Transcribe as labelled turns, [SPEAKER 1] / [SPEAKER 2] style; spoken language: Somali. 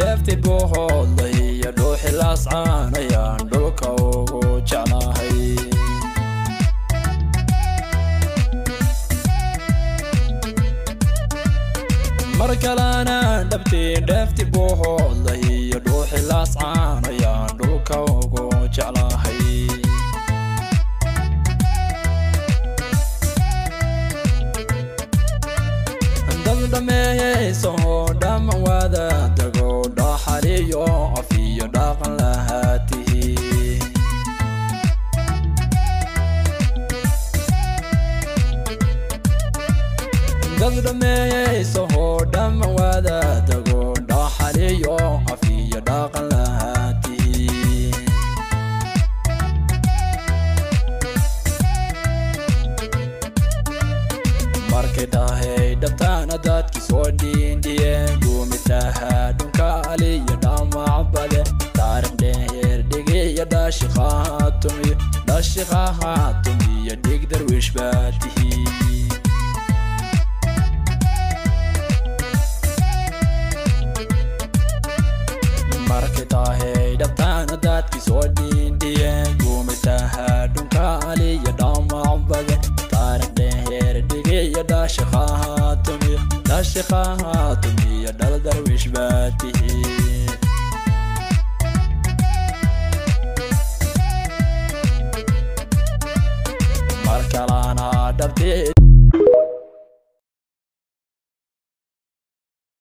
[SPEAKER 1] دفتي بوهولي يا روحي لاسعان يا ندولك وجعناهي مركلانا دفتي بوهولي يا روحي لاسعان يا ندولك وجعناهي دمي سو دم وذا تقو دحريو في دقن لهاته دمي سو دم وذا تقو دحريو في دقن لهاته markay dhabtaana dadki soo dhiindhiyeen guumitaha dhunka aliya dhaamacbale taariikh dheer dhigiya dhaashiqahaatumiyo dhig darwiish baa tihi markay tahay dhabtaana dadki soo dhiindhiyeen guumitaha dhunka aliya dhaamacbale taariikh dheer dhigiya dhaashiqahaatumiyo dhal darwiish baa tihi